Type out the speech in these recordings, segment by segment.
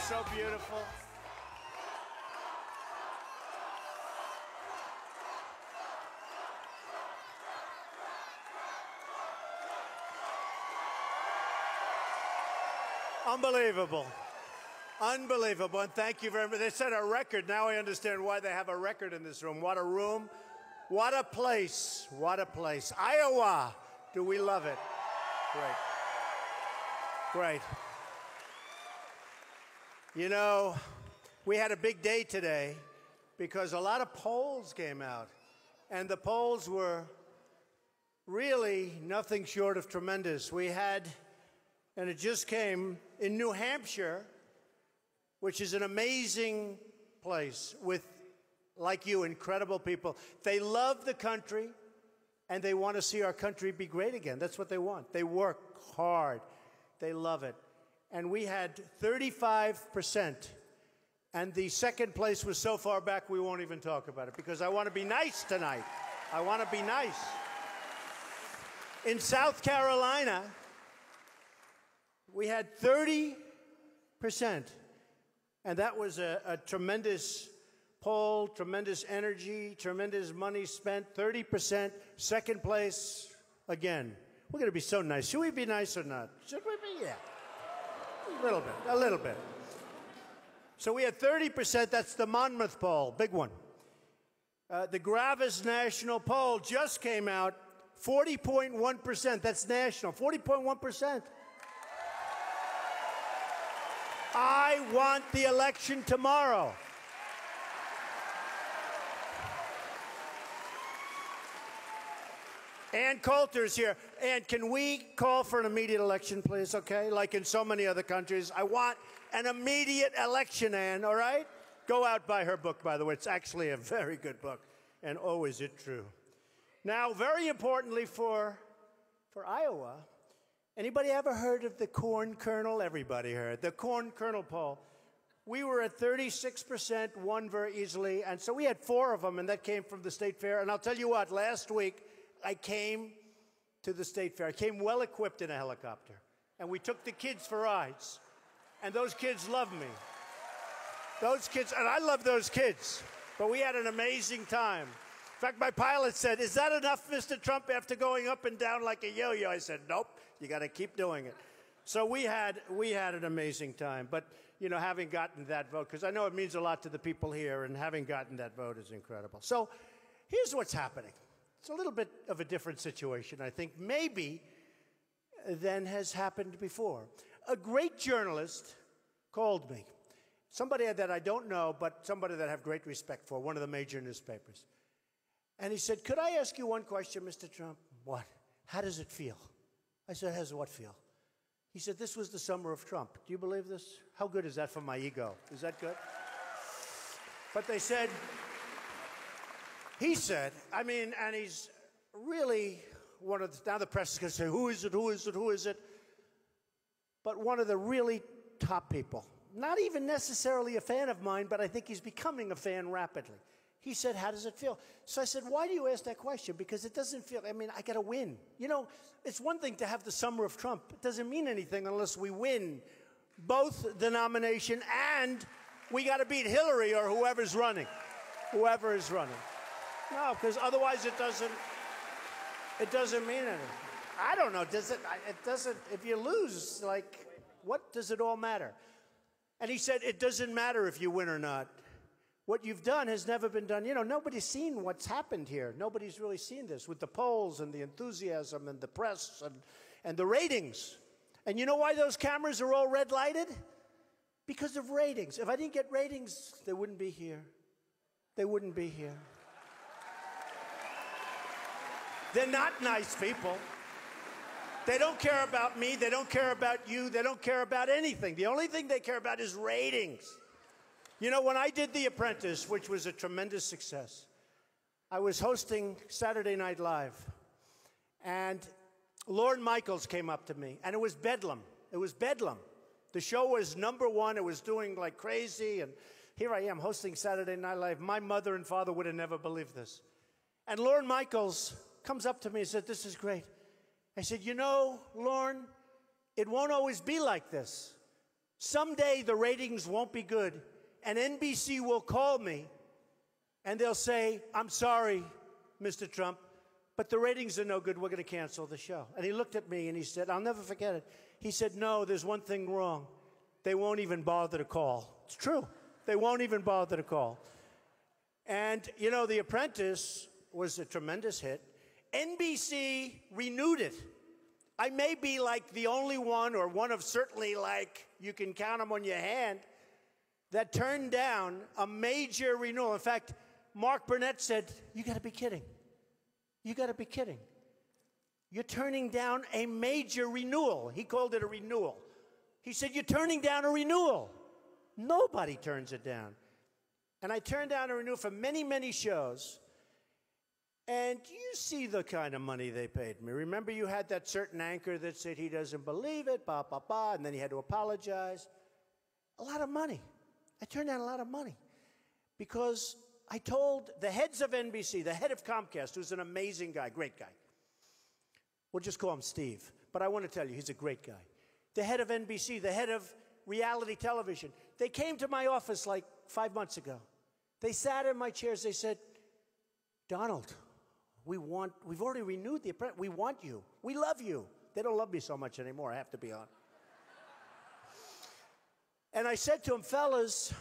so beautiful. Unbelievable. Unbelievable. And thank you very much. They set a record. Now I understand why they have a record in this room. What a room. What a place. What a place. Iowa. Do we love it? Great. Great. You know, we had a big day today because a lot of polls came out. And the polls were really nothing short of tremendous. We had, and it just came, in New Hampshire, which is an amazing place with, like you, incredible people. They love the country, and they want to see our country be great again. That's what they want. They work hard. They love it. And we had 35%. And the second place was so far back we won't even talk about it because I want to be nice tonight. I want to be nice. In South Carolina, we had 30%. And that was a tremendous poll, tremendous energy, tremendous money spent, 30%. Second place, again. We're going to be so nice. Should we be nice or not? Should we be? Yeah. A little bit, a little bit. So we had 30%. That's the Monmouth poll, big one. The Gravis National poll just came out, 40.1%. That's national, 40.1%. I want the election tomorrow. Ann Coulter's here. Ann, can we call for an immediate election, please, okay? Like in so many other countries. I want an immediate election, Ann, all right? Go out, buy her book, by the way. It's actually a very good book. And oh, is it true. Now, very importantly for Iowa, anybody ever heard of the corn kernel? Everybody heard. The corn kernel poll. We were at 36%, won very easily. And so we had 4 of them, and that came from the State Fair. And I'll tell you what, last week, I came to the State Fair. I came well-equipped in a helicopter. And we took the kids for rides. And those kids love me. Those kids, and I love those kids. But we had an amazing time. In fact, my pilot said, "Is that enough, Mr. Trump, after going up and down like a yo-yo?" I said, "Nope, you got to keep doing it." So we had an amazing time. But, you know, having gotten that vote, because I know it means a lot to the people here, and having gotten that vote is incredible. So here's what's happening. It's a little bit of a different situation, I think, maybe, than has happened before. A great journalist called me, somebody that I don't know, but somebody that I have great respect for, one of the major newspapers. And he said, "Could I ask you one question, Mr. Trump?" "What?" "How does it feel?" I said, "How does what feel?" He said, "This was the summer of Trump." Do you believe this? How good is that for my ego? Is that good? But they said, he said, I mean, and he's really one of the, now the press is going to say, who is it, who is it, who is it? But one of the really top people, not even necessarily a fan of mine, but I think he's becoming a fan rapidly. He said, "How does it feel?" So I said, "Why do you ask that question?" Because it doesn't feel, I mean, I got to win. You know, it's one thing to have the summer of Trump. It doesn't mean anything unless we win both the nomination and we got to beat Hillary or whoever's running. Whoever is running. No, because otherwise it doesn't mean anything. I don't know, it doesn't, if you lose, like, what does it all matter? And he said, it doesn't matter if you win or not. What you've done has never been done. You know, nobody's seen what's happened here. Nobody's really seen this with the polls and the enthusiasm and the press and the ratings. And you know why those cameras are all red lighted? Because of ratings. If I didn't get ratings, they wouldn't be here. They wouldn't be here. They're not nice people. They don't care about me. They don't care about you. They don't care about anything. The only thing they care about is ratings. You know, when I did The Apprentice, which was a tremendous success, I was hosting Saturday Night Live. And Lorne Michaels came up to me, and it was bedlam. It was bedlam. The show was #1. It was doing like crazy. And here I am hosting Saturday Night Live. My mother and father would have never believed this. And Lorne Michaels comes up to me and said, "This is great." I said, "You know, Lorne, it won't always be like this. Someday the ratings won't be good, and NBC will call me, and they'll say, I'm sorry, Mr. Trump, but the ratings are no good. We're going to cancel the show. And he looked at me, and he said, I'll never forget it. He said, no, there's one thing wrong. They won't even bother to call. It's true. They won't even bother to call. And, you know, The Apprentice was a tremendous hit. NBC renewed it. I may be like the only one, or one of certainly, like, you can count them on your hand, that turned down a major renewal. In fact, Mark Burnett said, you got to be kidding. You got to be kidding. You're turning down a major renewal. He called it a renewal. He said, you're turning down a renewal. Nobody turns it down. And I turned down a renewal for many, many shows. And you see the kind of money they paid me. Remember, you had that certain anchor that said he doesn't believe it, and then he had to apologize. A lot of money. I turned down a lot of money because I told the heads of NBC, the head of Comcast, who's an amazing guy, great guy. We'll just call him Steve. But I want to tell you, he's a great guy. The head of NBC, the head of reality television, they came to my office like 5 months ago. They sat in my chairs. They said, Donald, we've already renewed The Apprentice. We want you. We love you. They don't love me so much anymore, I have to be honest. And I said to them, fellas,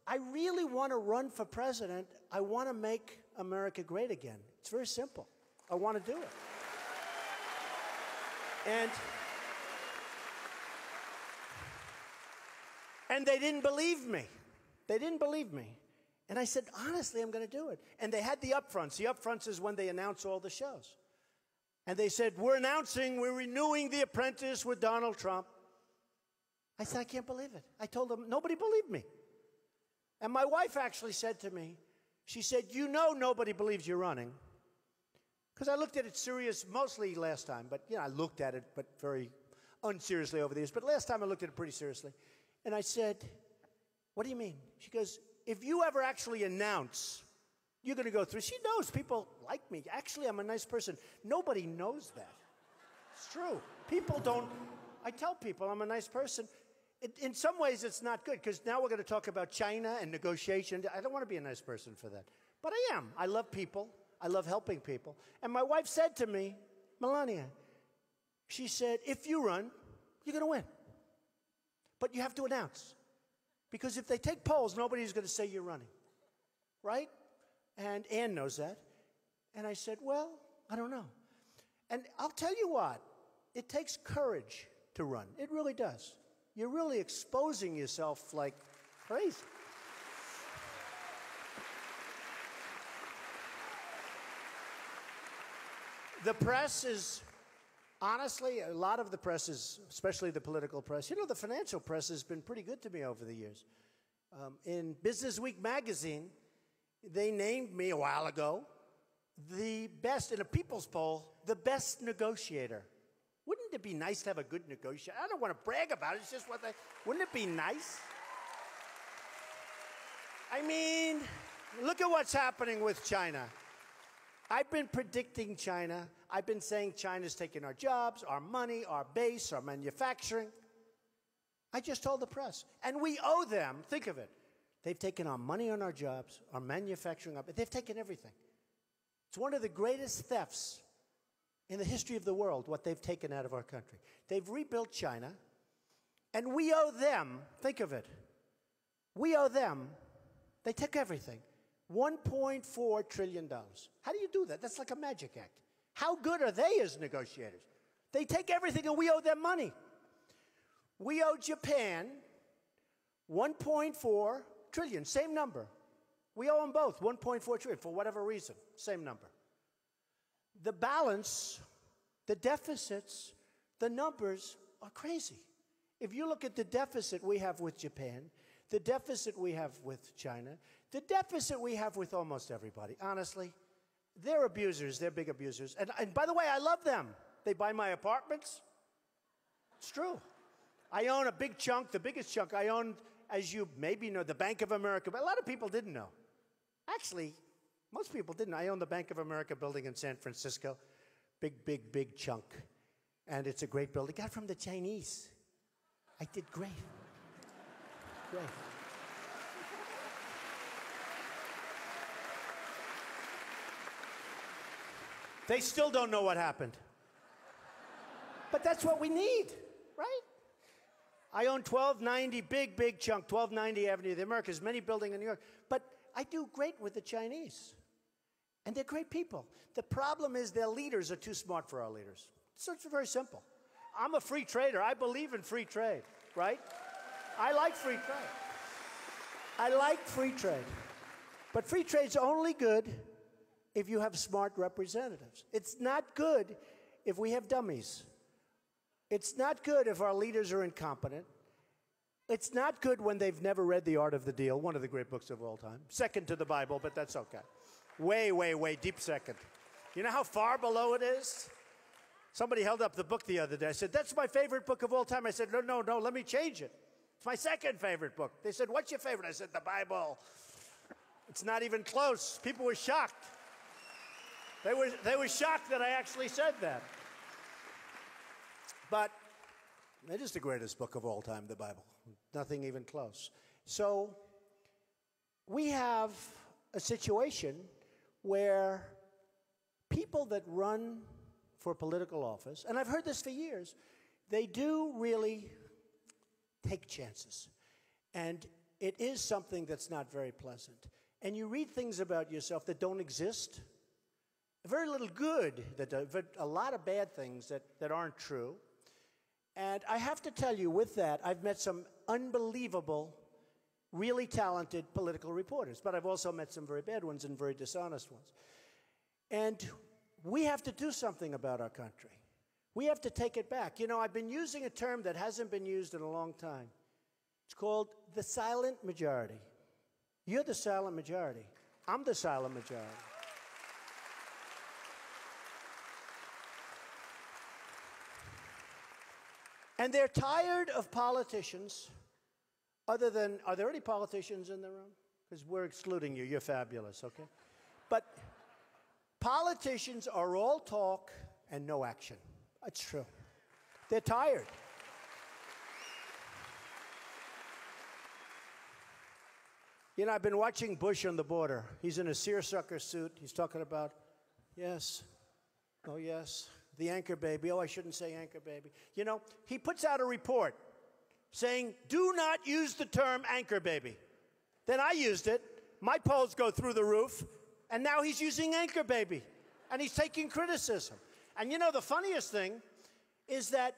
I really want to run for president. I want to make America great again. It's very simple. I want to do it. And they didn't believe me. They didn't believe me. And I said, honestly, I'm going to do it. And they had the upfronts. The upfronts is when they announce all the shows. And they said, we're renewing The Apprentice with Donald Trump. I said, I can't believe it. I told them, nobody believed me. And my wife actually said to me, she said, you know nobody believes you're running. Because I looked at it serious, mostly last time. But, you know, I looked at it, but very unseriously over the years. But last time I looked at it pretty seriously. And I said, what do you mean? She goes, if you ever actually announce you're going to go through, she knows people like me. Actually, I'm a nice person. Nobody knows that. It's true. People don't. I tell people I'm a nice person. In some ways, it's not good, because now we're going to talk about China and negotiation. I don't want to be a nice person for that. But I am. I love people. I love helping people. And my wife said to me, Melania, she said, if you run, you're going to win. But you have to announce. Because if they take polls, nobody's going to say you're running. Right? And Ann knows that. And I said, well, I don't know. And I'll tell you what, it takes courage to run. It really does. You're really exposing yourself like crazy. The press is, honestly, a lot of the press is, especially the political press, you know, the financial press has been pretty good to me over the years. In Business Week magazine, they named me a while ago the best, in a People's poll, the best negotiator. Wouldn't it be nice to have a good negotiator? I don't want to brag about it. It's just what wouldn't it be nice? I mean, look at what's happening with China. I've been predicting China. I've been saying China's taking our jobs, our money, our base, our manufacturing. I just told the press. And we owe them, think of it. They've taken our money and our jobs, our manufacturing, they've taken everything. It's one of the greatest thefts in the history of the world, what they've taken out of our country. They've rebuilt China, and we owe them, think of it, we owe them, they took everything, $1.4 trillion. How do you do that? That's like a magic act. How good are they as negotiators? They take everything and we owe them money. We owe Japan $1.4 trillion, same number. We owe them both $1.4 trillion for whatever reason, same number. The balance, the deficits, the numbers are crazy. If you look at the deficit we have with Japan, the deficit we have with China, the deficit we have with almost everybody, honestly, they're abusers, they're big abusers. And by the way, I love them. They buy my apartments. It's true. I own a big chunk, the biggest chunk I own, as you maybe know, the Bank of America, but a lot of people didn't know. Actually, most people didn't. I own the Bank of America building in San Francisco. Big, big, big chunk. And it's a great building. Got it from the Chinese. I did great. Great. They still don't know what happened. But that's what we need, right? I own 1290, big chunk, 1290 Avenue of the Americas, many buildings in New York. But I do great with the Chinese. And they're great people. The problem is their leaders are too smart for our leaders. So it's very simple. I'm a free trader. I believe in free trade, right? I like free trade. I like free trade. But free trade's only good if you have smart representatives. It's not good if we have dummies. It's not good if our leaders are incompetent. It's not good when they've never read The Art of the Deal, one of the great books of all time. Second to the Bible, but that's okay. Way deep second. You know how far below it is? Somebody held up the book the other day. I said, that's my favorite book of all time. I said, no, let me change it. It's my second favorite book. They said, what's your favorite? I said, the Bible. It's not even close. People were shocked. They were shocked that I actually said that. But it is the greatest book of all time, the Bible. Nothing even close. So we have a situation where people that run for political office, and I've heard this for years, they do really take chances. And it is something that's not very pleasant. And you read things about yourself that don't exist. Very little good, but a lot of bad things that aren't true. And I have to tell you, with that, I've met some unbelievable, really talented political reporters, but I've also met some very bad ones and very dishonest ones. And we have to do something about our country. We have to take it back. You know, I've been using a term that hasn't been used in a long time. It's called the silent majority. You're the silent majority. I'm the silent majority. And they're tired of politicians, other than, are there any politicians in the room? Because we're excluding you. You're fabulous, okay? But politicians are all talk and no action. That's true. They're tired. You know, I've been watching Bush on the border. He's in a seersucker suit. He's talking about, yes, oh yes, the anchor baby. Oh, I shouldn't say anchor baby. You know, he puts out a report saying, do not use the term anchor baby. Then I used it. My polls go through the roof. And now he's using anchor baby. And he's taking criticism. And you know, the funniest thing is that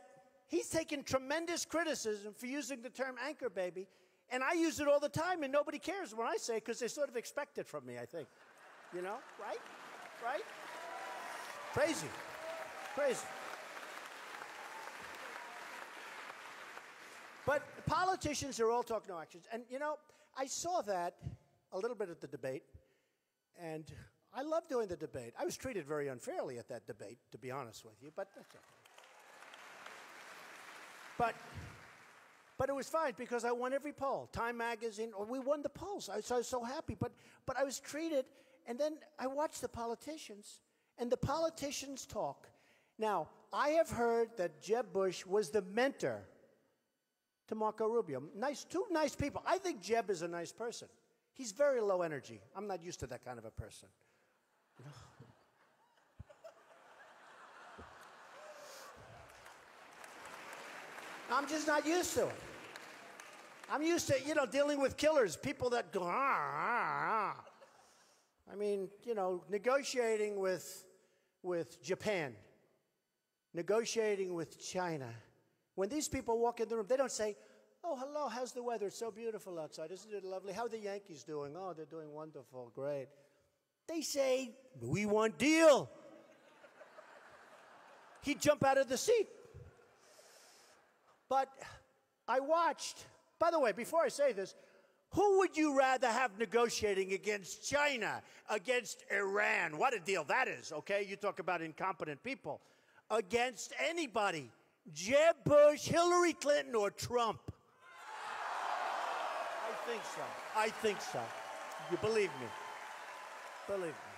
he's taken tremendous criticism for using the term anchor baby. And I use it all the time, and nobody cares when I say it because they sort of expect it from me, I think. You know, right? Right? Crazy. Crazy. But politicians are all talk, no actions. And, you know, I saw that a little bit at the debate, and I love doing the debate. I was treated very unfairly at that debate, to be honest with you, but that's okay. But it was fine because I won every poll. Time Magazine, we won the polls. I was so happy. But I was treated, and then I watched the politicians, and the politicians talk. Now, I have heard that Jeb Bush was the mentor to Marco Rubio. Two nice people. I think Jeb is a nice person. He's very low energy. I'm not used to that kind of a person. I'm just not used to it. I'm used to, you know, dealing with killers, people that go, I mean, you know, negotiating with Japan, negotiating with China. When these people walk in the room, they don't say, oh, hello, how's the weather? It's so beautiful outside. Isn't it lovely? How are the Yankees doing? Oh, they're doing wonderful, great. They say, we want deal. He'd jump out of the seat. But I watched, by the way, before I say this, who would you rather have negotiating against China, against Iran? What a deal that is, okay? You talk about incompetent people. Against anybody, Jeb Bush, Hillary Clinton, or Trump? I think so. I think so. You believe me. Believe me.